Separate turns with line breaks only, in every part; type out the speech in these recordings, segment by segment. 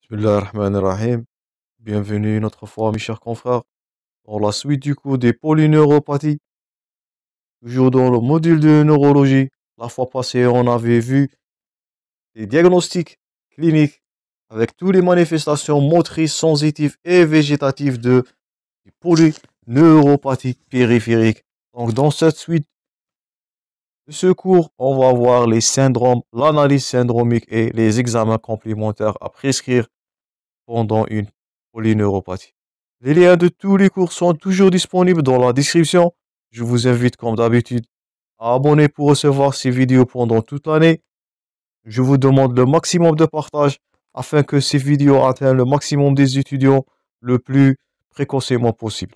Bismillahirrahmanirrahim. Bienvenue une autre fois, mes chers confrères, dans la suite du cours des polyneuropathies, toujours dans le module de neurologie. La fois passée, on avait vu les diagnostics cliniques avec toutes les manifestations motrices, sensitives et végétatives de polyneuropathie périphérique. Donc, dans cette suite de ce cours, on va voir les syndromes, l'analyse syndromique et les examens complémentaires à prescrire pendant une polyneuropathie. Les liens de tous les cours sont toujours disponibles dans la description. Je vous invite comme d'habitude à abonner pour recevoir ces vidéos pendant toute l'année. Je vous demande le maximum de partage afin que ces vidéos atteignent le maximum des étudiants le plus précocement possible.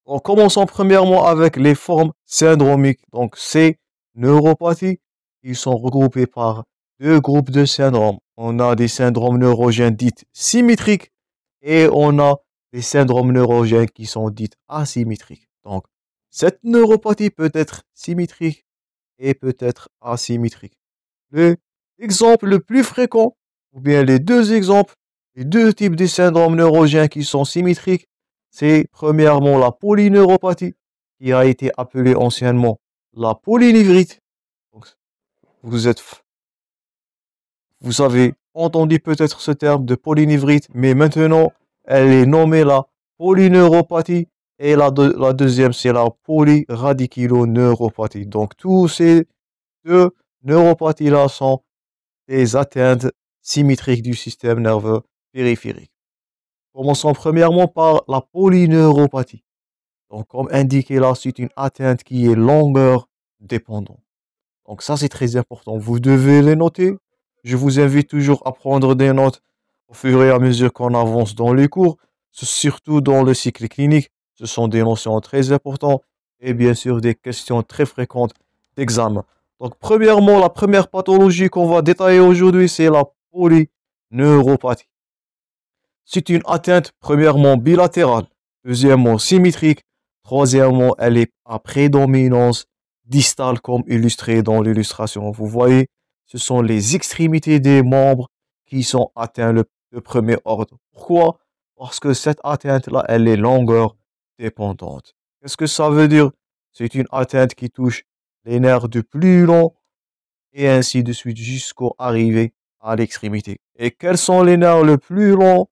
Donc, commençons premièrement avec les formes syndromiques. Donc, ces neuropathies, ils sont regroupés par deux groupes de syndromes. On a des syndromes neurogènes dits symétriques et on a des syndromes neurogènes qui sont dits asymétriques. Donc, cette neuropathie peut être symétrique et peut être asymétrique. L'exemple le plus fréquent, ou bien les deux exemples, les deux types de syndromes neurogènes qui sont symétriques, c'est premièrement la polyneuropathie, qui a été appelée anciennement la polynévrite. Donc, vous avez entendu peut-être ce terme de polynévrite, mais maintenant, elle est nommée la polyneuropathie. Et la deuxième, c'est la polyradiculoneuropathie. Donc, tous ces deux neuropathies-là sont des atteintes symétriques du système nerveux périphérique. Commençons premièrement par la polyneuropathie. Donc, comme indiqué là, c'est une atteinte qui est longueur dépendante. Donc, ça, c'est très important. Vous devez les noter. Je vous invite toujours à prendre des notes au fur et à mesure qu'on avance dans les cours, surtout dans le cycle clinique. Ce sont des notions très importantes et bien sûr des questions très fréquentes d'examen. Donc, premièrement, la première pathologie qu'on va détailler aujourd'hui, c'est la polyneuropathie. C'est une atteinte, premièrement, bilatérale, deuxièmement, symétrique, troisièmement, elle est à prédominance distale, comme illustré dans l'illustration. Vous voyez, ce sont les extrémités des membres qui sont atteints de premier ordre. Pourquoi? Parce que cette atteinte-là, elle est longueur dépendante. Qu'est-ce que ça veut dire? C'est une atteinte qui touche les nerfs de plus long et ainsi de suite jusqu'au arriver à l'extrémité. Et quels sont les nerfs les plus longs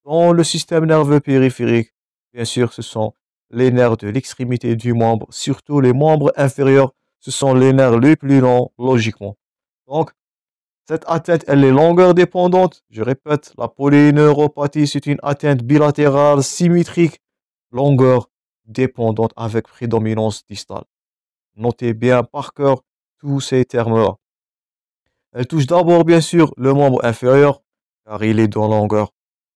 dans le système nerveux périphérique? Bien sûr, ce sont les nerfs de l'extrémité du membre, surtout les membres inférieurs, ce sont les nerfs les plus longs, logiquement. Donc, cette atteinte, elle est longueur dépendante. Je répète, la polyneuropathie, c'est une atteinte bilatérale, symétrique, longueur dépendante avec prédominance distale. Notez bien par cœur tous ces termes-là. Elle touche d'abord, bien sûr, le membre inférieur, car il est dans longueur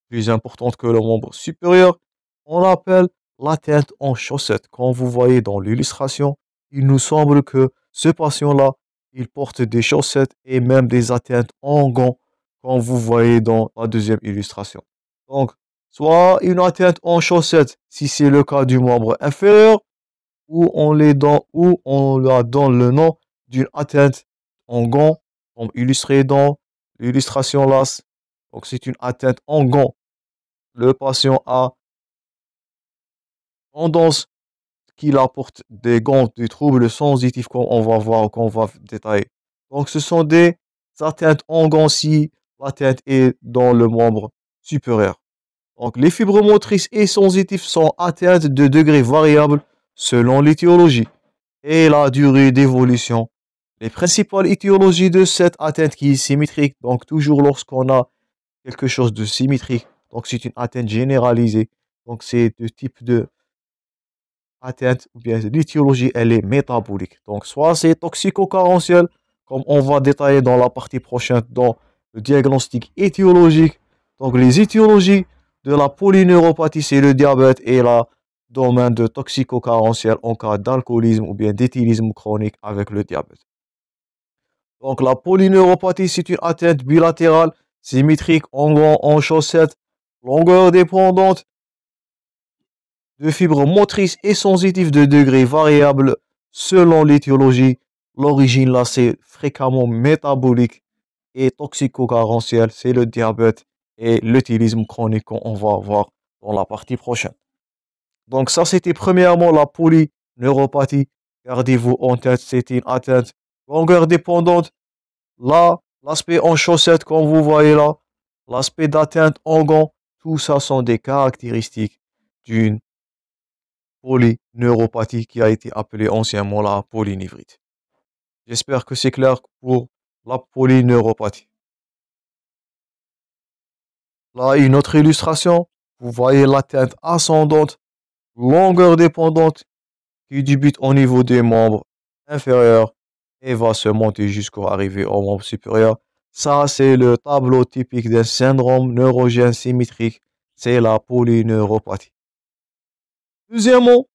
plus importante que le membre supérieur. On l'appelle l'atteinte en chaussette. Comme vous voyez dans l'illustration, il nous semble que ce patient-là, il porte des chaussettes et même des atteintes en gants, comme vous voyez dans la deuxième illustration. Donc, soit une atteinte en chaussette, si c'est le cas du membre inférieur, ou on la donne le nom d'une atteinte en gants, comme illustré dans l'illustration là. Donc, c'est une atteinte en gants. Le patient a tendance qu'il apporte des gants, des troubles sensitifs, comme on va voir, qu'on va détailler. Donc, ce sont des atteintes en gants si l'atteinte est dans le membre supérieur. Donc, les fibres motrices et sensitives sont atteintes de degrés variables selon l'étiologie et la durée d'évolution. Les principales étiologies de cette atteinte qui est symétrique, donc toujours lorsqu'on a quelque chose de symétrique, donc c'est une atteinte généralisée. Donc, c'est de type de atteinte, ou bien l'étiologie, elle est métabolique. Donc, soit c'est toxico-carentiel, comme on va détailler dans la partie prochaine, dans le diagnostic étiologique. Donc, les étiologies de la polyneuropathie, c'est le diabète et la domaine de toxico-carentiel en cas d'alcoolisme ou bien d'éthylisme chronique avec le diabète. Donc, la polyneuropathie, c'est une atteinte bilatérale, symétrique, en chaussettes, longueur dépendante, de fibres motrices et sensitives de degrés variables selon l'étiologie. L'origine là, c'est fréquemment métabolique est toxico-carentiel, c'est le diabète et l'utilisme chronique qu'on va voir dans la partie prochaine. Donc ça, c'était premièrement la polyneuropathie. Gardez-vous en tête, c'est une atteinte longueur dépendante. Là, l'aspect en chaussette, comme vous voyez là, l'aspect d'atteinte en gants, tout ça sont des caractéristiques d'une polyneuropathie qui a été appelée anciennement la polynévrite. J'espère que c'est clair pour la polyneuropathie. Là, une autre illustration. Vous voyez l'atteinte ascendante, longueur dépendante qui débute au niveau des membres inférieurs et va se monter jusqu'à arriver au membre supérieur. Ça, c'est le tableau typique d'un syndrome neurogène symétrique. C'est la polyneuropathie. Deuxièmement,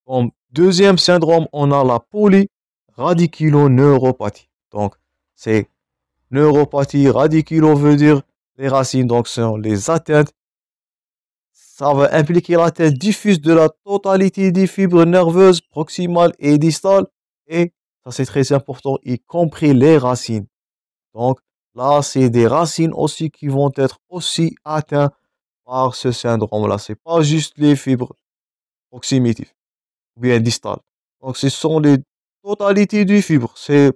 comme deuxième syndrome, on a la polyradiculoneuropathie. Donc, c'est neuropathie, radiculo veut dire les racines, donc ce sont les atteintes. Ça va impliquer l'atteinte diffuse de la totalité des fibres nerveuses proximales et distales. Et ça, c'est très important, y compris les racines. Donc, là, c'est des racines aussi qui vont être aussi atteintes par ce syndrome-là. C'est pas juste les fibres proximitives ou bien distales. Donc, ce sont les totalités du fibre. C'est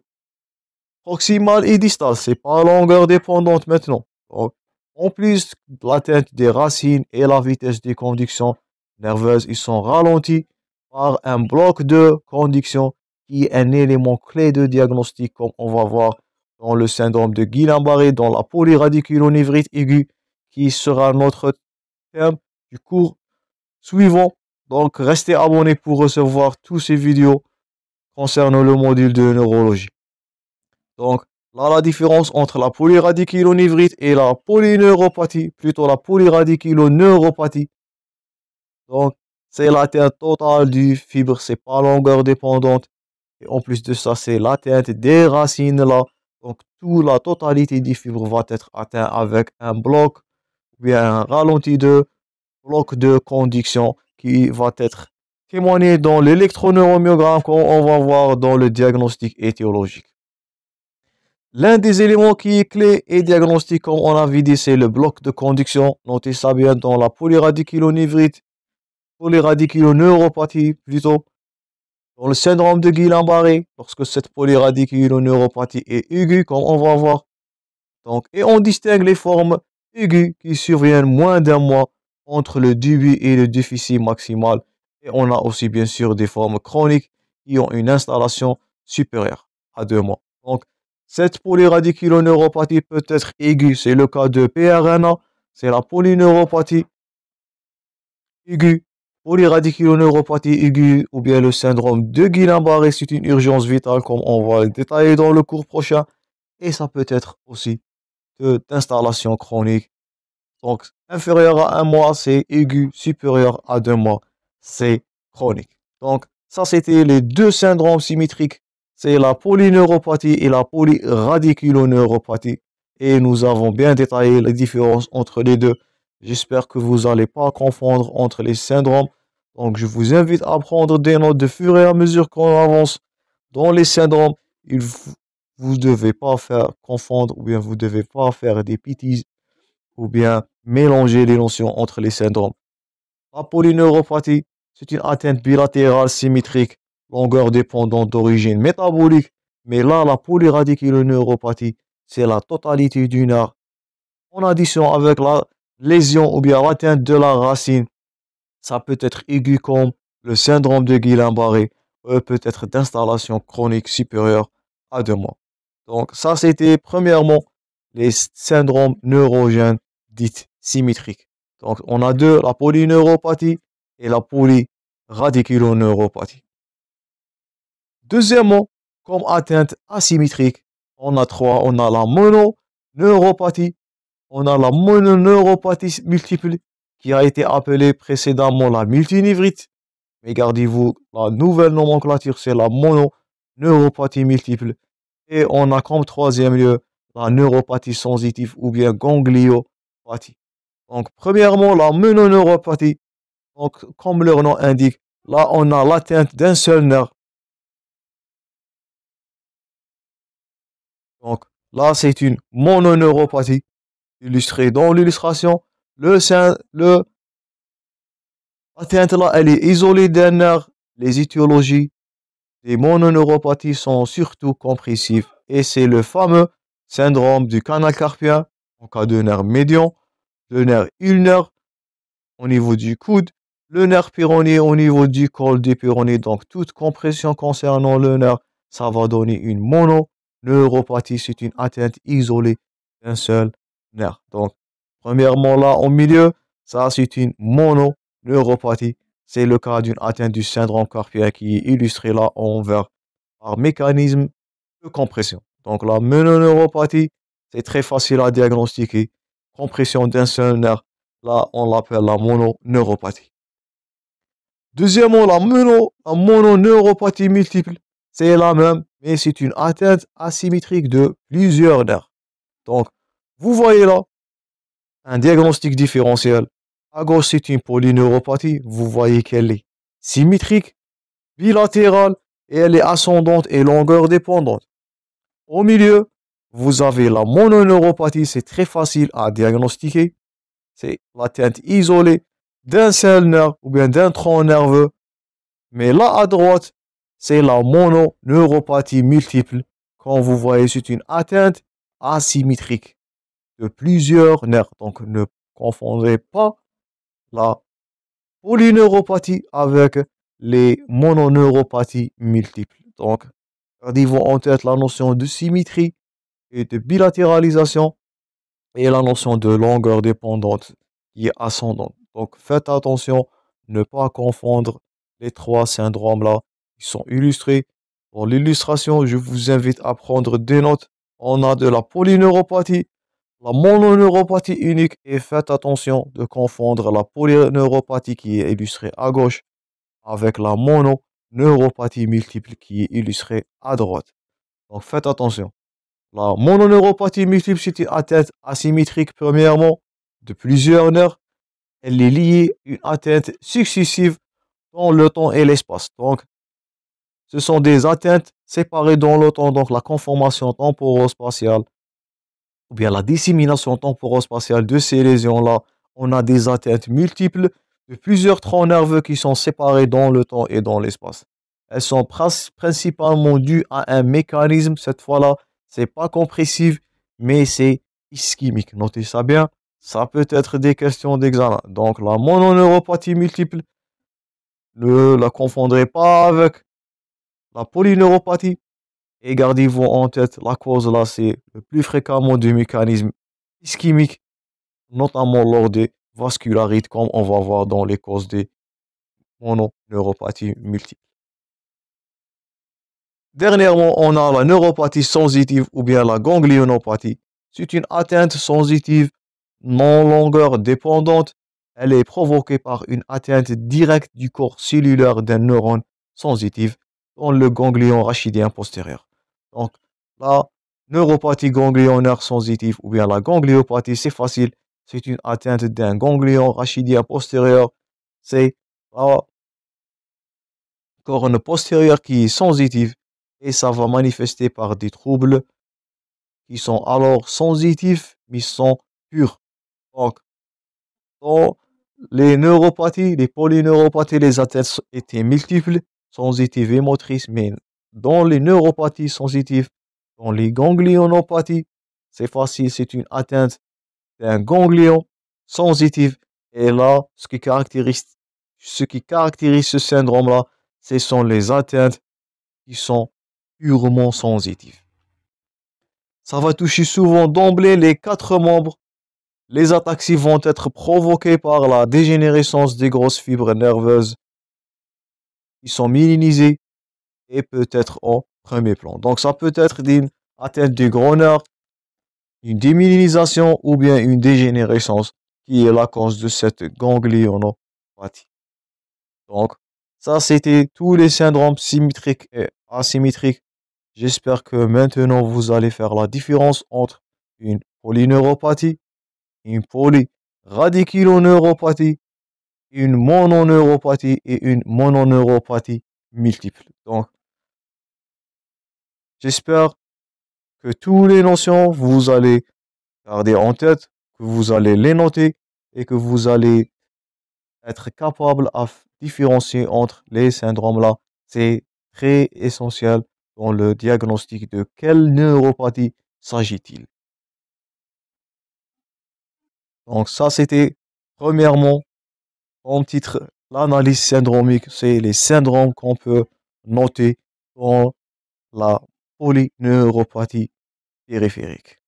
proximal et distal. C'est pas longueur dépendante maintenant. Donc, en plus de l'atteinte des racines et la vitesse de conduction nerveuse, ils sont ralentis par un bloc de conduction qui est un élément clé de diagnostic, comme on va voir dans le syndrome de Guillain-Barré, dans la polyradiculonévrite aiguë, qui sera notre thème du cours suivant. Donc, restez abonnés pour recevoir tous ces vidéos concernant le module de neurologie. Donc, là, la différence entre la polyradiculonévrite et la polyneuropathie, plutôt la polyradiculoneuropathie. Donc, c'est l'atteinte totale du fibre, c'est pas longueur dépendante. Et en plus de ça, c'est l'atteinte des racines là. Donc, toute la totalité du fibre va être atteinte avec un bloc, ou bien un ralenti de bloc de conduction qui va être témoigné dans l'électroneuromyogramme qu'on va voir dans le diagnostic étiologique. L'un des éléments qui est clé et diagnostic, comme on avait dit, c'est le bloc de conduction. Notez ça bien dans la polyradiculonévrite, polyradiculoneuropathie plutôt. Dans le syndrome de Guillain-Barré, lorsque cette polyradiculoneuropathie est aiguë, comme on va voir. Donc, et on distingue les formes aiguës qui surviennent moins d'un mois entre le début et le déficit maximal. Et on a aussi bien sûr des formes chroniques qui ont une installation supérieure à 2 mois. Donc, cette polyradiculoneuropathie peut être aiguë, c'est le cas de PRNA, c'est la polyneuropathie aiguë, polyradiculoneuropathie aiguë ou bien le syndrome de Guillain-Barré, c'est une urgence vitale comme on va le détailler dans le cours prochain. Et ça peut être aussi d'installation chronique. Donc, inférieur à 1 mois, c'est aigu, supérieur à 2 mois, c'est chronique. Donc, ça, c'était les deux syndromes symétriques. C'est la polyneuropathie et la polyradiculoneuropathie. Et nous avons bien détaillé les différences entre les deux. J'espère que vous n'allez pas confondre entre les syndromes. Donc, je vous invite à prendre des notes de fur et à mesure qu'on avance dans les syndromes. Vous ne devez pas faire confondre ou bien vous ne devez pas faire des bêtises ou bien mélanger les notions entre les syndromes. La polyneuropathie, c'est une atteinte bilatérale symétrique, longueur dépendante d'origine métabolique. Mais là, la polyradiculoneuropathie, c'est la totalité du nerf en addition avec la lésion ou bien l'atteinte de la racine. Ça peut être aigu comme le syndrome de Guillain-Barré, peut être d'installation chronique supérieure à 2 mois. Donc ça, c'était premièrement les syndromes neurogènes dits symétriques. Donc on a deux, la polyneuropathie et la polyradiculoneuropathie. Deuxièmement, comme atteinte asymétrique, on a trois. On a la mononeuropathie, on a la mononeuropathie multiple qui a été appelée précédemment la multinévrite. Mais gardez-vous, la nouvelle nomenclature, c'est la mononeuropathie multiple. Et on a comme troisième lieu la neuropathie sensitive ou bien gangliopathie. Donc, premièrement, la mononeuropathie. Donc, comme leur nom indique, là, on a l'atteinte d'un seul nerf. Donc, Là, c'est une mononeuropathie. Illustrée dans l'illustration, l'atteinte là, elle est isolée d'un nerf. Les étiologies des mononeuropathies sont surtout compressives. Et c'est le fameux syndrome du canal carpien en cas de nerf médian, le nerf ulnaire au niveau du coude, le nerf péroné au niveau du col du péroné. Donc, toute compression concernant le nerf, ça va donner une mononeuropathie. C'est une atteinte isolée d'un seul nerf. Donc, premièrement, là, au milieu, ça, c'est une mononeuropathie. C'est le cas d'une atteinte du syndrome carpien qui est illustré là en vert par mécanisme de compression. Donc, la mononeuropathie, c'est très facile à diagnostiquer. Compression d'un seul nerf. Là, on l'appelle la mononeuropathie. Deuxièmement, la mononeuropathie multiple, c'est la même, mais c'est une atteinte asymétrique de plusieurs nerfs. Donc, vous voyez là un diagnostic différentiel. À gauche, c'est une polyneuropathie. Vous voyez qu'elle est symétrique, bilatérale, et elle est ascendante et longueur dépendante. Au milieu, vous avez la mononeuropathie. C'est très facile à diagnostiquer. C'est l'atteinte isolée d'un seul nerf ou bien d'un tronc nerveux. Mais là à droite, c'est la mononeuropathie multiple. Quand vous voyez, c'est une atteinte asymétrique de plusieurs nerfs. Donc ne confondez pas la polyneuropathie avec les mononeuropathies multiples. Donc, gardez-vous en tête la notion de symétrie et de bilatéralisation et la notion de longueur dépendante qui est ascendante. Donc faites attention, ne pas confondre les trois syndromes-là qui sont illustrés. Pour l'illustration, je vous invite à prendre des notes. On a de la polyneuropathie, la mononeuropathie unique et faites attention de confondre la polyneuropathie qui est illustrée à gauche avec la mononeuropathie multiple qui est illustrée à droite. Donc faites attention. La mononeuropathie multiple, c'est une atteinte asymétrique, premièrement, de plusieurs nerfs. Elle est liée à une atteinte successive dans le temps et l'espace. Donc, ce sont des atteintes séparées dans le temps. Donc, la conformation temporo-spatiale ou bien la dissémination temporo-spatiale de ces lésions-là. On a des atteintes multiples de plusieurs troncs nerveux qui sont séparés dans le temps et dans l'espace. Elles sont principalement dues à un mécanisme, cette fois-là, c'est pas compressif, mais c'est ischémique. Notez ça bien, ça peut être des questions d'examen. Donc la mononeuropathie multiple, ne la confondrez pas avec la polyneuropathie. Et gardez-vous en tête, la cause là, c'est le plus fréquemment du mécanisme ischémique, notamment lors des vascularites, comme on va voir dans les causes des mononeuropathies multiples. Dernièrement, on a la neuropathie sensitive ou bien la ganglionopathie. C'est une atteinte sensitive non longueur dépendante. Elle est provoquée par une atteinte directe du corps cellulaire d'un neurone sensitif dans le ganglion rachidien postérieur. Donc, la neuropathie ganglionnaire sensitive ou bien la gangliopathie, c'est facile. C'est une atteinte d'un ganglion rachidien postérieur. C'est la corne postérieure qui est sensitive et ça va manifester par des troubles qui sont alors sensitifs mais sont purs. Donc, dans les neuropathies, les polyneuropathies, les atteintes étaient multiples, sensitives et motrices, mais dans les neuropathies sensitives, dans les ganglionopathies, c'est facile, c'est une atteinte d'un ganglion sensitif. Et là, ce qui caractérise ce syndrome-là, ce sont les atteintes qui sont purement sensitives. Ça va toucher souvent d'emblée les quatre membres. Les ataxies vont être provoquées par la dégénérescence des grosses fibres nerveuses qui sont myélinisées et peut-être en premier plan. Donc ça peut être une atteinte du gros nerf, une démyélinisation ou bien une dégénérescence qui est la cause de cette ganglionopathie. Donc ça c'était tous les syndromes symétriques et asymétriques. J'espère que maintenant vous allez faire la différence entre une polyneuropathie, une polyradiculoneuropathie, une mononeuropathie et une mononeuropathie multiple. Donc, j'espère que toutes les notions, vous allez garder en tête, que vous allez les noter et que vous allez être capable à différencier entre les syndromes-là. C'est très essentiel dans le diagnostic de quelle neuropathie s'agit-il. Donc ça, c'était premièrement, en titre, l'analyse syndromique, c'est les syndromes qu'on peut noter dans la polyneuropathie périphérique.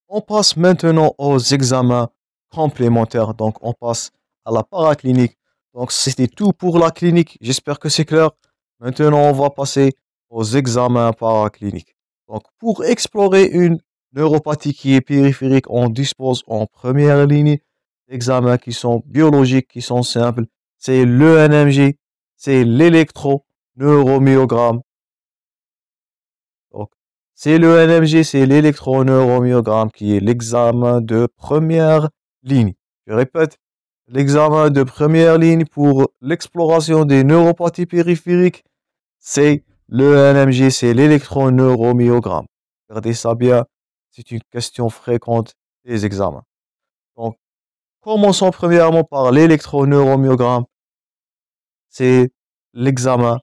On passe maintenant aux examens complémentaires. Donc, on passe à la paraclinique. Donc, c'était tout pour la clinique. J'espère que c'est clair. Maintenant, on va passer aux examens paracliniques. Donc, pour explorer une neuropathie qui est périphérique, on dispose en première ligne d'examens qui sont biologiques, qui sont simples. C'est l'ENMG, c'est l'électroneuroméogramme. Donc, c'est le NMG, c'est l'électroneuroméogramme qui est l'examen de première ligne. Je répète, l'examen de première ligne pour l'exploration des neuropathies périphériques, c'est le NMG, c'est l'électroneuroméogramme. Regardez ça bien, c'est une question fréquente des examens. Donc, commençons premièrement par l'électroneuroméogramme. C'est l'examen.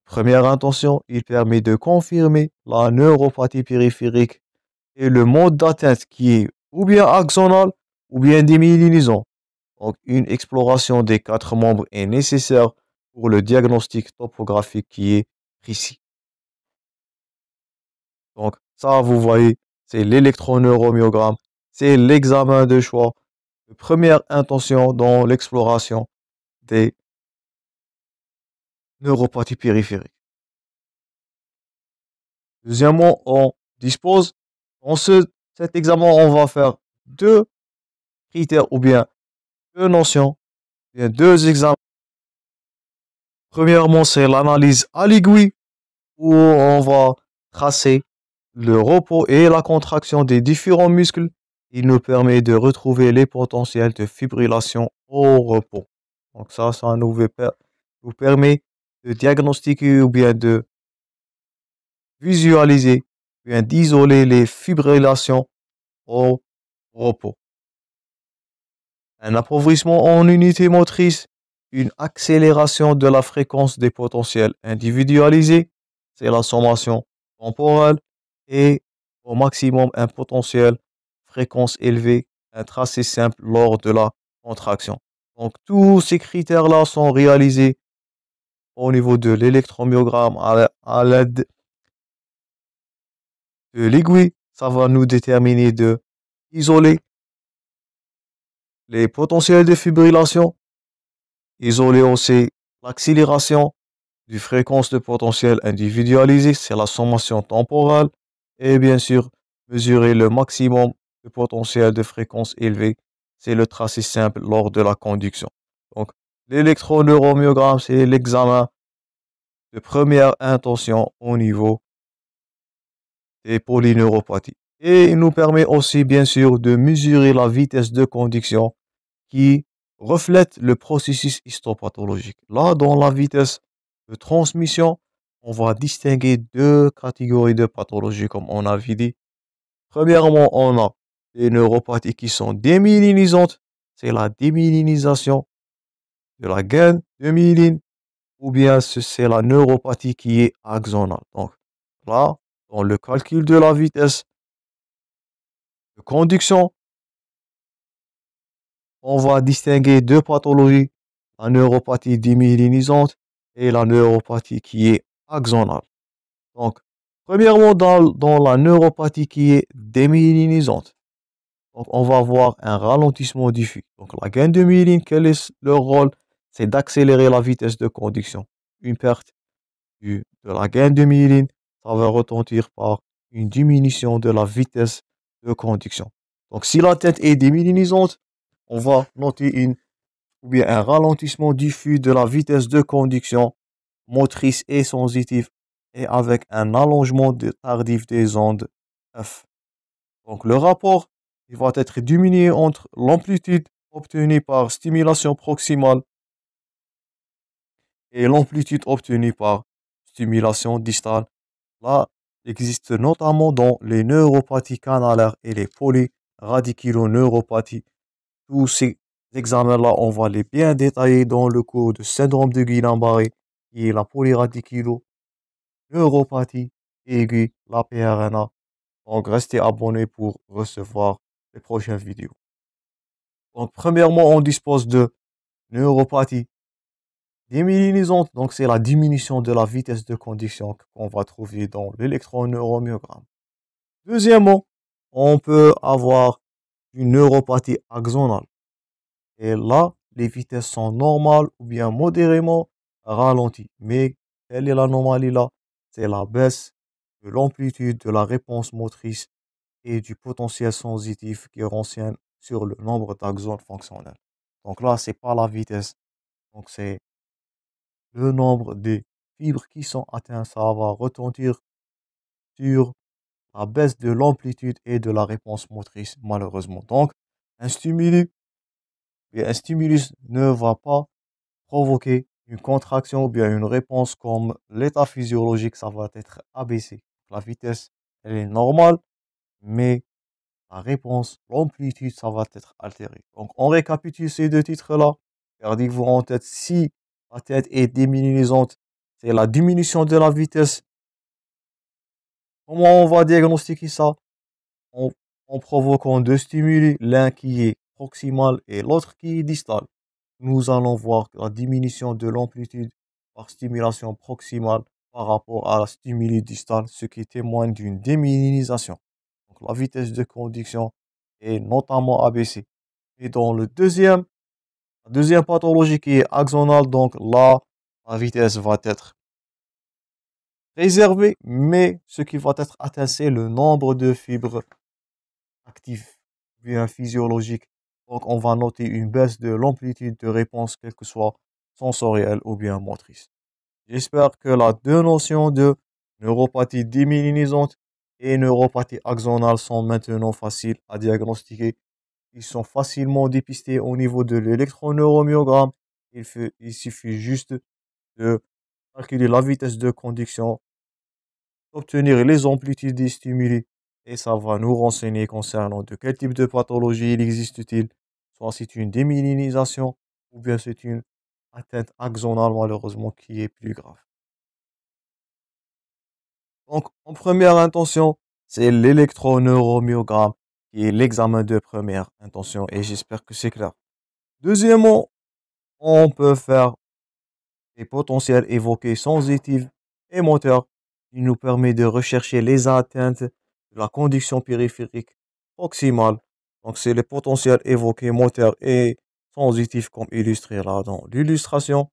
Première intention, il permet de confirmer la neuropathie périphérique et le mode d'atteinte qui est ou bien axonal ou bien démyélinisant. Donc, une exploration des quatre membres est nécessaire pour le diagnostic topographique qui est précis. Donc, ça, vous voyez, c'est l'électroneuroméogramme. C'est l'examen de choix de première intention dans l'exploration des neuropathies périphériques. Deuxièmement, on dispose, cet examen, on va faire deux critères ou bien deux notions, bien deux examens. Premièrement, c'est l'analyse à l'aiguille où on va tracer le repos et la contraction des différents muscles. Il nous permet de retrouver les potentiels de fibrillation au repos. Donc ça nous permet de diagnostiquer ou bien de visualiser, ou bien d'isoler les fibrillations au repos. Un appauvrissement en unité motrice, une accélération de la fréquence des potentiels individualisés, c'est la sommation temporelle, et au maximum un potentiel fréquence élevée, un tracé simple lors de la contraction. Donc tous ces critères-là sont réalisés au niveau de l'électromyogramme à l'aide de l'aiguille. Ça va nous déterminer de isoler les potentiels de fibrillation, isoler aussi l'accélération du fréquence de potentiel individualisé, c'est la sommation temporale, et bien sûr, mesurer le maximum de potentiel de fréquence élevée, c'est le tracé simple lors de la conduction. Donc, l'électroneuroméogramme, c'est l'examen de première intention au niveau des polyneuropathies. Et il nous permet aussi, bien sûr, de mesurer la vitesse de conduction qui reflète le processus histopathologique. Là, dans la vitesse de transmission, on va distinguer deux catégories de pathologies, comme on avait dit. Premièrement, on a les neuropathies qui sont démyélinisantes, c'est la démyélinisation de la gaine de myéline, ou bien c'est la neuropathie qui est axonale. Donc là, dans le calcul de la vitesse de conduction, on va distinguer deux pathologies, la neuropathie démyélinisante et la neuropathie qui est axonale. Donc, premièrement, dans la neuropathie qui est démyélinisante, donc on va avoir un ralentissement diffus. Donc, la gaine de myéline, quel est leur rôle? C'est d'accélérer la vitesse de conduction. Une perte de la gaine de myéline, ça va retentir par une diminution de la vitesse de conduction. Donc, si la tête est démyélinisante, on va noter ou bien un ralentissement diffus de la vitesse de conduction motrice et sensitive, et avec un allongement tardif des ondes F. Donc le rapport il va être diminué entre l'amplitude obtenue par stimulation proximale et l'amplitude obtenue par stimulation distale. Là, existe notamment dans les neuropathies canalaires et les polyradiculoneuropathies. Tous ces examens-là, on va les bien détailler dans le cours de syndrome de Guillain-Barré, qui est la polyradiculoneuropathie aiguë, la PRNA. Donc, restez abonnés pour recevoir les prochaines vidéos. Donc, premièrement, on dispose de neuropathie démyélinisante. Donc, c'est la diminution de la vitesse de conduction qu'on va trouver dans l'électroneuromyogramme. Deuxièmement, on peut avoir une neuropathie axonale. Et là, les vitesses sont normales ou bien modérément ralenties. Mais quelle est l'anomalie là? C'est la baisse de l'amplitude de la réponse motrice et du potentiel sensitif qui renseigne sur le nombre d'axones fonctionnels. Donc là, c'est pas la vitesse. Donc c'est le nombre des fibres qui sont atteintes. Ça va retentir sur la baisse de l'amplitude et de la réponse motrice, malheureusement. Donc, un stimulus ne va pas provoquer une contraction ou bien une réponse comme l'état physiologique, ça va être abaissé. La vitesse, elle est normale, mais la réponse, l'amplitude, ça va être altéré. Donc, on récapitule ces deux titres-là. Gardez-vous en tête, si la tête est déminimisante, c'est la diminution de la vitesse. Comment on va diagnostiquer ça? En, en provoquant deux stimuli, l'un qui est proximal et l'autre qui est distal. Nous allons voir la diminution de l'amplitude par stimulation proximale par rapport à la stimuli distale, ce qui témoigne d'une déminimisation. Donc la vitesse de conduction est notamment abaissée. Et dans la deuxième pathologie qui est axonale, donc là, la vitesse va être réservée, mais ce qui va être atteint, c'est le nombre de fibres actives, bien physiologiques. Donc on va noter une baisse de l'amplitude de réponse, quelle que soit sensorielle ou bien motrice. J'espère que les deux notions de neuropathie démyélinisante et neuropathie axonale sont maintenant faciles à diagnostiquer. Ils sont facilement dépistés au niveau de l'électroneuromyogramme. Il suffit juste de calculer la vitesse de conduction, obtenir les amplitudes des stimuli et ça va nous renseigner concernant de quel type de pathologie il existe-t-il, soit c'est une démyélinisation ou bien c'est une atteinte axonale malheureusement qui est plus grave. Donc, en première intention, c'est l'électroneuromyogramme qui est l'examen de première intention et j'espère que c'est clair. Deuxièmement, on peut faire des potentiels évoqués sensitifs et moteurs qui nous permet de rechercher les atteintes de la conduction périphérique proximale. Donc, c'est les potentiels évoqués moteurs et sensitifs comme illustré là dans l'illustration.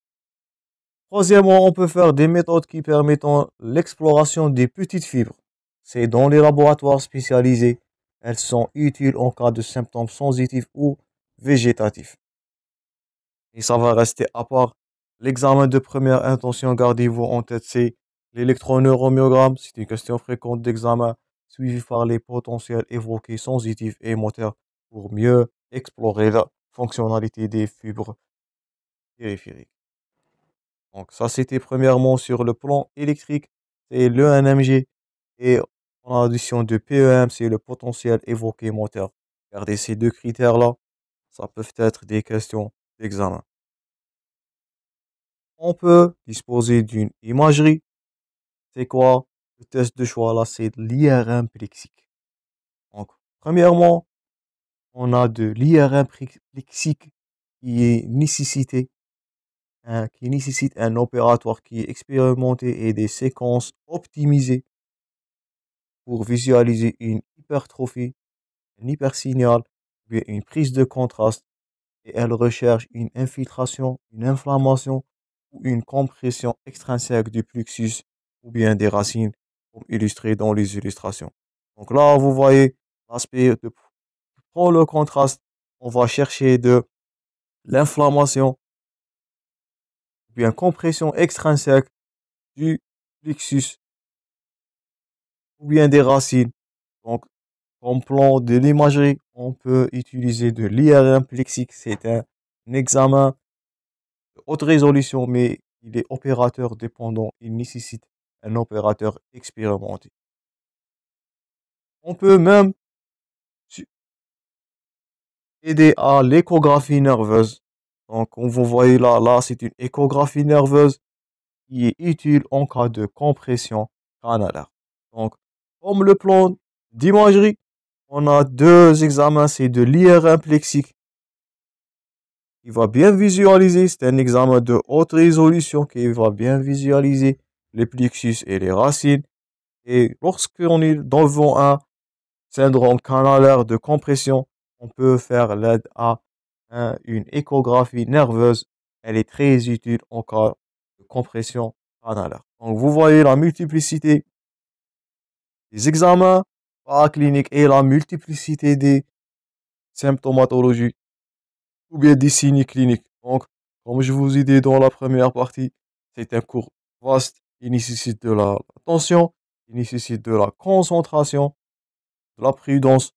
Troisièmement, on peut faire des méthodes qui permettent l'exploration des petites fibres. C'est dans les laboratoires spécialisés. Elles sont utiles en cas de symptômes sensitifs ou végétatifs. Et ça va rester à part l'examen de première intention. Gardez-vous en tête, c'est l'électroneuromyogramme. C'est une question fréquente d'examen suivie par les potentiels évoqués sensitifs et moteurs pour mieux explorer la fonctionnalité des fibres périphériques. Donc ça, c'était premièrement sur le plan électrique, c'est le NMG. Et en addition de PEM, c'est le potentiel évoqué moteur. Regardez ces deux critères-là, ça peut être des questions d'examen. On peut disposer d'une imagerie. C'est quoi? Le test de choix là, c'est l'IRM plexique. Donc, premièrement, on a de l'IRM plexique qui est nécessité qui nécessite un opératoire qui est expérimenté et des séquences optimisées pour visualiser une hypertrophie, un hypersignal, ou une prise de contraste, et elle recherche une infiltration, une inflammation ou une compression extrinsèque du plexus ou bien des racines, comme illustré dans les illustrations. Donc là, vous voyez l'aspect de prendre le contraste, on va chercher de l'inflammation ou bien compression extrinsèque du plexus ou bien des racines. Donc, en plan de l'imagerie, on peut utiliser de l'IRM plexique. C'est un examen de haute résolution, mais il est opérateur dépendant. Il nécessite un opérateur expérimenté. On peut même aider à l'échographie nerveuse. Donc, comme vous voyez là, c'est une échographie nerveuse qui est utile en cas de compression canalaire. Donc, comme le plan d'imagerie, on a deux examens, c'est de l'IRM plexique. Il va bien visualiser, c'est un examen de haute résolution qui va bien visualiser les plexus et les racines. Et lorsqu'on est devant un syndrome canalaire de compression, on peut faire l'aide à une échographie nerveuse. Elle est très utile en cas de compression canalaire. Donc, vous voyez la multiplicité des examens paracliniques et la multiplicité des symptomatologies ou bien des signes cliniques. Donc, comme je vous ai dit dans la première partie, c'est un cours vaste. Il nécessite de l'attention, il nécessite de la concentration, de la prudence.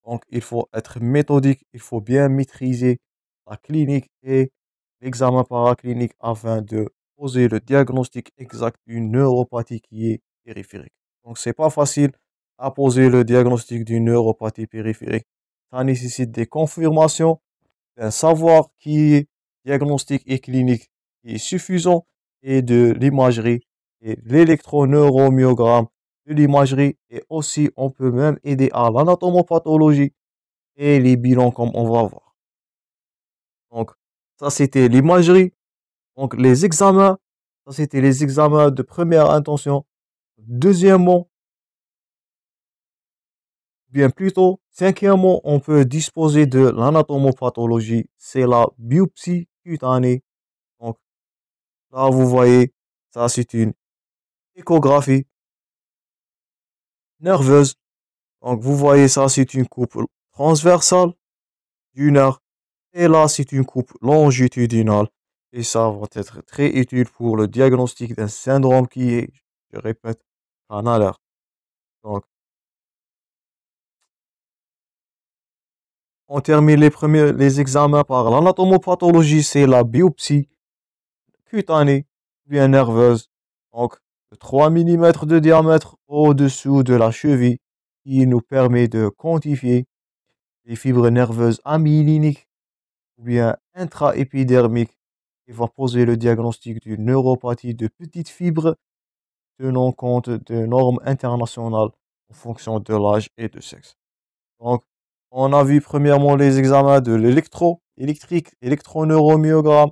Donc, il faut être méthodique, il faut bien maîtriser la clinique et l'examen paraclinique afin de poser le diagnostic exact d'une neuropathie qui est périphérique. Donc, c'est pas facile à poser le diagnostic d'une neuropathie périphérique. Ça nécessite des confirmations, un savoir qui est diagnostique et clinique qui est suffisant et de l'imagerie et l'électroneurommyogramme de l'imagerie et aussi on peut même aider à l'anatomopathologie et les bilans comme on va voir. Donc ça c'était l'imagerie. Donc les examens, ça c'était les examens de première intention. Deuxièmement, bien plutôt, cinquièmement, on peut disposer de l'anatomopathologie, c'est la biopsie cutanée. Donc là vous voyez, ça c'est une échographie nerveuse. Donc vous voyez ça c'est une coupe transversale du nerf. Et là, c'est une coupe longitudinale. Et ça va être très utile pour le diagnostic d'un syndrome qui est, je répète, canalaire. Donc, on termine les examens par l'anatomopathologie, c'est la biopsie cutanée, bien nerveuse. Donc, de 3 mm de diamètre au-dessous de la cheville, qui nous permet de quantifier les fibres nerveuses amyéliniques ou bien intraépidermiques et va poser le diagnostic d'une neuropathie de petites fibres tenant compte de normes internationales en fonction de l'âge et de sexe. Donc, on a vu premièrement les examens de l'électroélectrique, électroneuromyogramme,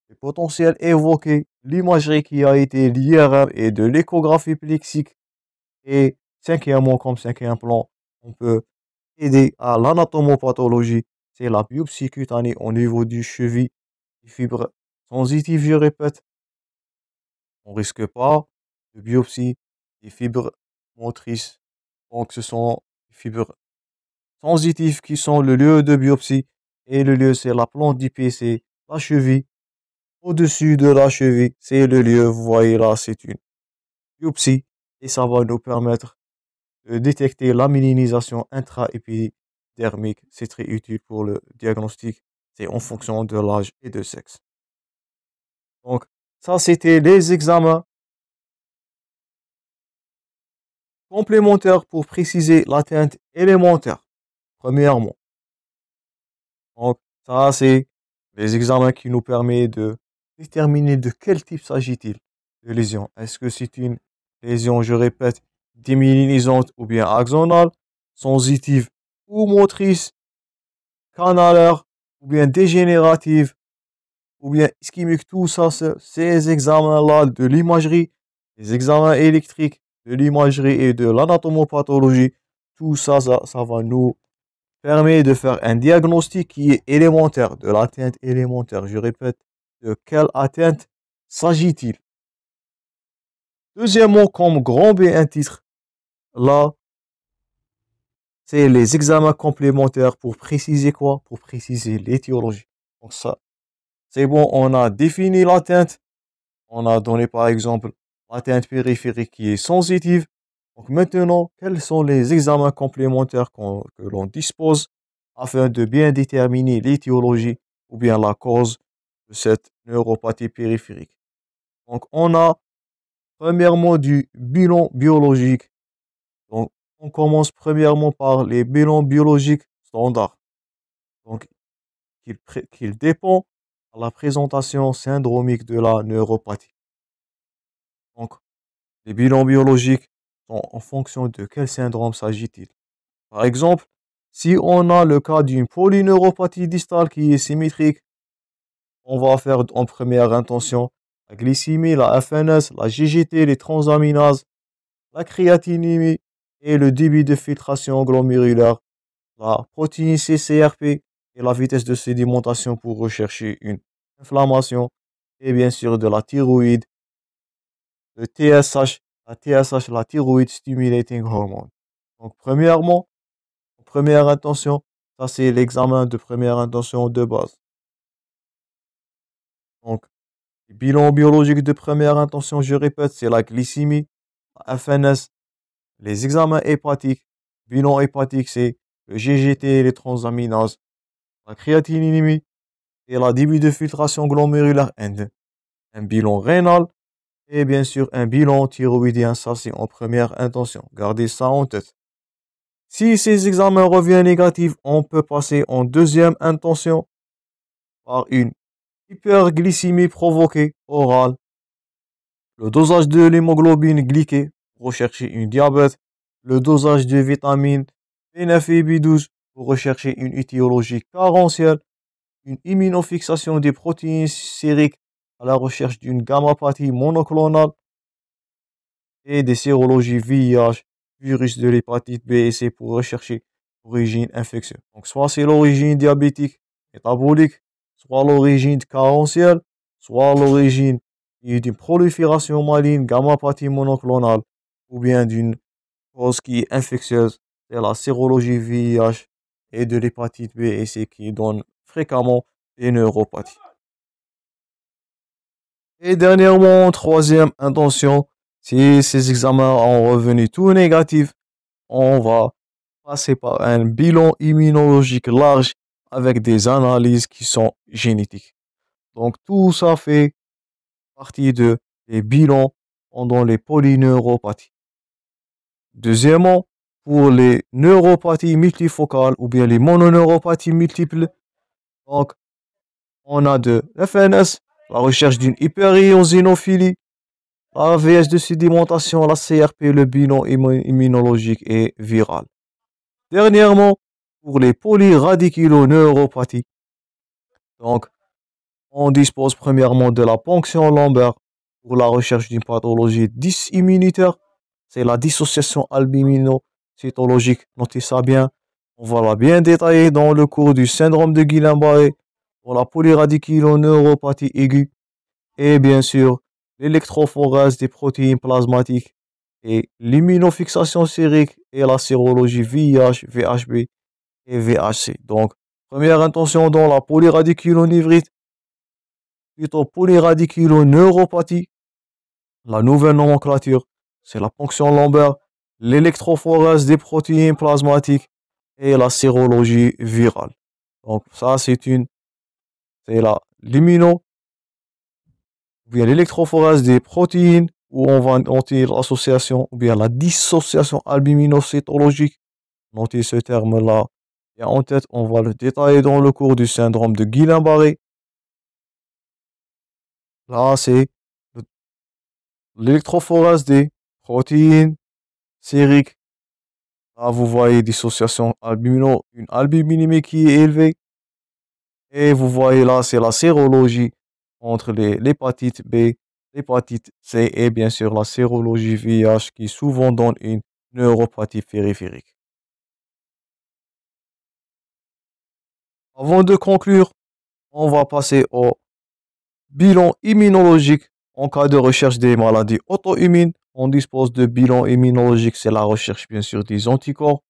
les potentiels évoqués, l'imagerie qui a été l'IRM et de l'échographie plexique. Et cinquièmement, comme cinquième plan, on peut aider à l'anatomopathologie, c'est la biopsie cutanée au niveau du cheville, des fibres sensitives, je répète. On risque pas de biopsie des fibres motrices. Donc, ce sont les fibres sensitives qui sont le lieu de biopsie. Et le lieu, c'est la plante du pied, c'est la cheville. Au-dessus de la cheville, c'est le lieu. Vous voyez là, c'est une biopsie. Et ça va nous permettre de détecter la myélinisation intraépidermique. C'est très utile pour le diagnostic. C'est en fonction de l'âge et de sexe. Donc, ça, c'était les examens complémentaires pour préciser l'atteinte élémentaire, premièrement. Donc, ça, c'est les examens qui nous permettent de déterminer de quel type s'agit-il de lésion. Est-ce que c'est une lésion, je répète, démyélinisante ou bien axonale, sensitive ou motrice, canalaire ou bien dégénérative ou bien ischémique, tout ça, ces examens-là de l'imagerie, les examens électriques de l'imagerie et de l'anatomopathologie, tout ça, ça va nous permettre de faire un diagnostic qui est élémentaire, de l'atteinte élémentaire. Je répète, de quelle atteinte s'agit-il? Deuxièmement, comme grand B1 titre, là, c'est les examens complémentaires pour préciser quoi? Pour préciser l'étiologie. Donc ça, c'est bon, on a défini l'atteinte. On a donné par exemple l'atteinte périphérique qui est sensitive. Donc maintenant, quels sont les examens complémentaires que l'on dispose afin de bien déterminer l'étiologie ou bien la cause de cette neuropathie périphérique? Donc on a Premièrement, du bilan biologique. Donc, on commence premièrement par les bilans biologiques standards. Donc, qu'il dépend à la présentation syndromique de la neuropathie. Donc, les bilans biologiques sont en fonction de quel syndrome s'agit-il. Par exemple, si on a le cas d'une polyneuropathie distale qui est symétrique, on va faire en première intention la glycémie, la FNS, la GGT, les transaminases, la créatinémie et le débit de filtration glomérulaire, la protéine CCRP et la vitesse de sédimentation pour rechercher une inflammation et bien sûr de la thyroïde, le TSH, la thyroid stimulating hormone. Donc premièrement, en première intention, ça c'est l'examen de première intention de base. Donc le bilan biologique de première intention, je répète, c'est la glycémie, la FNS, les examens hépatiques. Bilan hépatique, c'est le GGT et les transaminases, la créatinémie et la débit de filtration glomérulaire N. Un bilan rénal et bien sûr un bilan thyroïdien, ça c'est en première intention. Gardez ça en tête. Si ces examens reviennent négatifs, on peut passer en deuxième intention par une hyperglycémie provoquée orale, le dosage de l'hémoglobine glyquée pour rechercher une diabète, le dosage de vitamines B9 et B12 pour rechercher une étiologie carentielle, une immunofixation des protéines sériques à la recherche d'une gammapathie monoclonale et des sérologies VIH, virus de l'hépatite B et C pour rechercher l'origine infectieuse. Donc soit c'est l'origine diabétique métabolique, soit l'origine carentielle, soit l'origine d'une prolifération maligne, gammapathie monoclonale, ou bien d'une cause qui est infectieuse, c'est la sérologie VIH et de l'hépatite B et C qui donne fréquemment des neuropathies. Et dernièrement, troisième intention, si ces examens ont revenu tout négatif, on va passer par un bilan immunologique large avec des analyses qui sont génétiques. Donc tout ça fait partie des bilans pendant les polyneuropathies. Deuxièmement, pour les neuropathies multifocales ou bien les mononeuropathies multiples, donc on a de l'FNS, la recherche d'une hyperéosinophilie, la AVS de sédimentation, la CRP, le bilan immunologique et viral. Dernièrement, pour les polyradiculoneuropathies, donc on dispose premièrement de la ponction lombaire pour la recherche d'une pathologie dysimmunitaire, c'est la dissociation albuminocytologique. Notez ça bien, on va la bien détailler dans le cours du syndrome de Guillain-Barré pour la polyradiculoneuropathie aiguë et bien sûr l'électrophorèse des protéines plasmatiques et l'immunofixation sérique et la sérologie VIH, VHB et VHC. Donc, première intention dans la polyradiculonévrite, plutôt polyradiculoneuropathie. La nouvelle nomenclature, c'est la ponction lombaire, l'électrophorèse des protéines plasmatiques et la sérologie virale. Donc, ça, c'est la l'immuno, ou bien l'électrophorèse des protéines, où on va noter l'association, ou bien la dissociation albuminocytologique. Notez ce terme-là. Et en tête, on va le détailler dans le cours du syndrome de Guillain-Barré. Là, c'est l'électrophorèse des protéines sériques. Là, vous voyez dissociation une albuminémie qui est élevée. Et vous voyez là, c'est la sérologie entre l'hépatite B, l'hépatite C et bien sûr la sérologie VIH qui souvent donne une neuropathie périphérique. Avant de conclure, on va passer au bilan immunologique en cas de recherche des maladies auto-immunes. On dispose de bilan immunologique, c'est la recherche bien sûr des anticorps.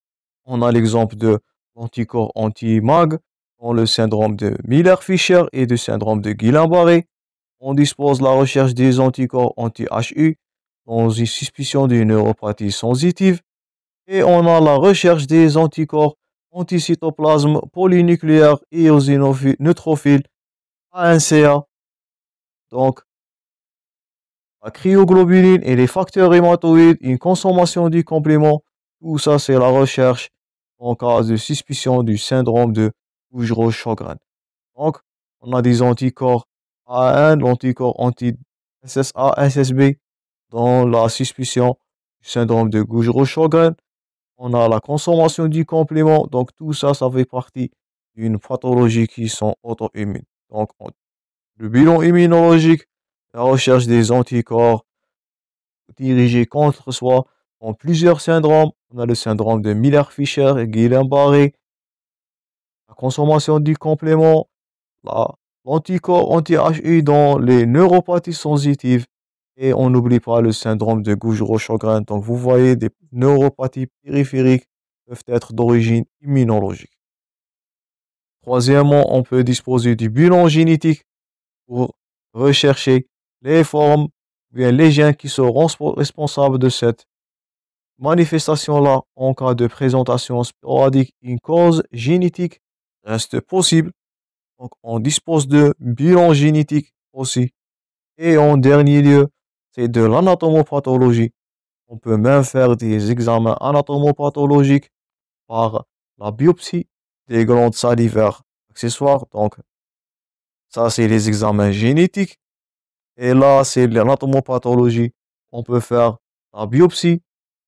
On a l'exemple de l'anticorps anti-MAG dans le syndrome de Miller-Fisher et du syndrome de Guillain-Barré. On dispose de la recherche des anticorps anti-HU dans une suspicion d'une neuropathie sensitive. Et on a la recherche des anticorps anticytoplasme polynucléaire eosinophiles neutrophile ANCA. Donc, la cryoglobuline et les facteurs hématoïdes, une consommation du complément. Tout ça, c'est la recherche en cas de suspicion du syndrome de Gougerot-Sjogren. Donc, on a des anticorps A1, l'anticorps anti-SSA, SSB, dans la suspicion du syndrome de Gougerot-Sjogren. On a la consommation du complément. Donc, tout ça, ça fait partie d'une pathologie qui sont auto-immunes. Donc, le bilan immunologique, la recherche des anticorps dirigés contre soi en plusieurs syndromes. On a le syndrome de Miller-Fisher et Guillain-Barré. La consommation du complément, l'anticorps anti-HI dans les neuropathies sensitives. Et on n'oublie pas le syndrome de Gougerot-Sjogren. Donc, vous voyez, des neuropathies périphériques peuvent être d'origine immunologique. Troisièmement, on peut disposer du bilan génétique pour rechercher les formes ou bien les gènes qui seront responsables de cette manifestation-là. En cas de présentation sporadique, une cause génétique reste possible. Donc, on dispose de bilan génétique aussi. Et en dernier lieu, c'est de l'anatomopathologie. On peut même faire des examens anatomopathologiques par la biopsie des glandes salivaires accessoires. Donc, ça, c'est les examens génétiques. Et là, c'est l'anatomopathologie. On peut faire la biopsie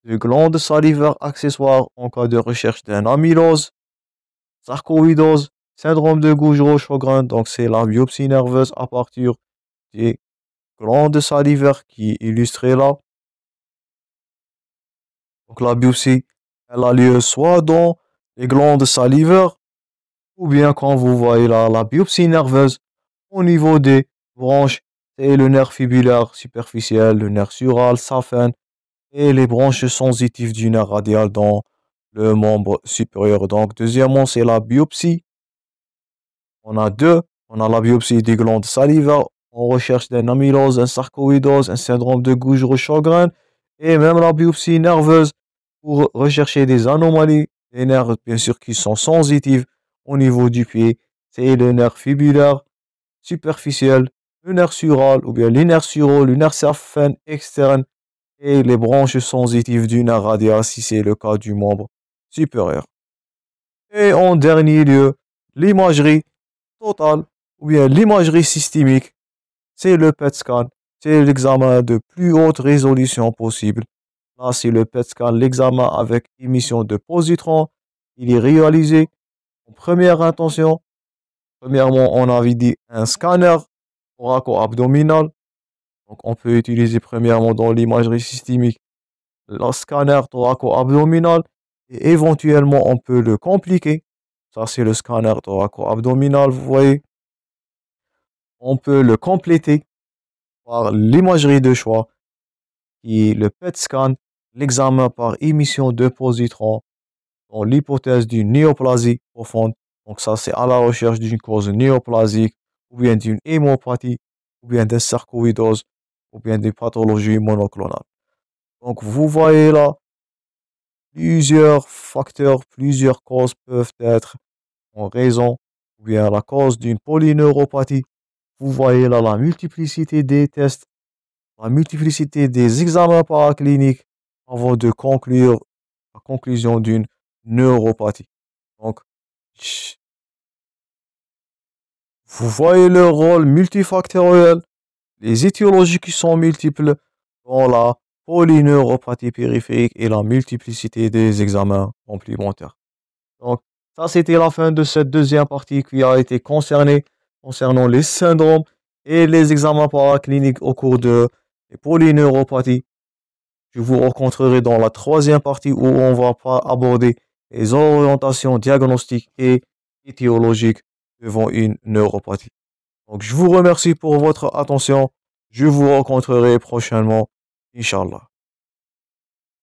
de glandes salivaires accessoires en cas de recherche d'un amylose, sarcoïdose, syndrome de Gougerot-Sjogren. Donc, c'est la biopsie nerveuse à partir des glandes salivaires qui est illustrée là. Donc, la biopsie, elle a lieu soit dans les glandes salivaires, ou bien quand vous voyez la biopsie nerveuse au niveau des branches, c'est le nerf fibulaire superficiel, le nerf sural, saphène, et les branches sensitives du nerf radial dans le membre supérieur. Donc, deuxièmement, c'est la biopsie. On a deux. On a la biopsie des glandes salivaires. On recherche d'un amylose, un sarcoïdose, un syndrome de Gougerot-Sjogren, et même la biopsie nerveuse pour rechercher des anomalies. Les nerfs, bien sûr, qui sont sensitives au niveau du pied, c'est le nerf fibulaire superficiel, le nerf sural, ou bien les nerfs suraux, le nerf saphène externe, et les branches sensitives du nerf radial, si c'est le cas du membre supérieur. Et en dernier lieu, l'imagerie totale, ou bien l'imagerie systémique, c'est le PET scan. C'est l'examen de plus haute résolution possible. Là, c'est le PET scan, l'examen avec émission de positron. Il est réalisé en première intention. Premièrement, on avait dit un scanner thoraco-abdominal. Donc, on peut utiliser premièrement dans l'imagerie systémique le scanner thoraco-abdominal et éventuellement on peut le compliquer. Ça, c'est le scanner thoraco-abdominal, vous voyez. On peut le compléter par l'imagerie de choix qui est le PET scan, l'examen par émission de positron dans l'hypothèse d'une néoplasie profonde. Donc ça, c'est à la recherche d'une cause néoplasique ou bien d'une hémopathie ou bien d'une sarcoïdose ou bien des pathologies monoclonales. Donc vous voyez là, plusieurs facteurs, plusieurs causes peuvent être en raison ou bien la cause d'une polyneuropathie. Vous voyez là la multiplicité des tests, la multiplicité des examens paracliniques avant de conclure la conclusion d'une neuropathie. Donc, vous voyez le rôle multifactoriel, les étiologies qui sont multiples dans la polyneuropathie périphérique et la multiplicité des examens complémentaires. Donc, ça, c'était la fin de cette deuxième partie qui a été concernant les syndromes et les examens paracliniques au cours de les polyneuropathies. Je vous rencontrerai dans la troisième partie où on va aborder les orientations diagnostiques et étiologiques devant une neuropathie. Donc, je vous remercie pour votre attention. Je vous rencontrerai prochainement, Inch'Allah.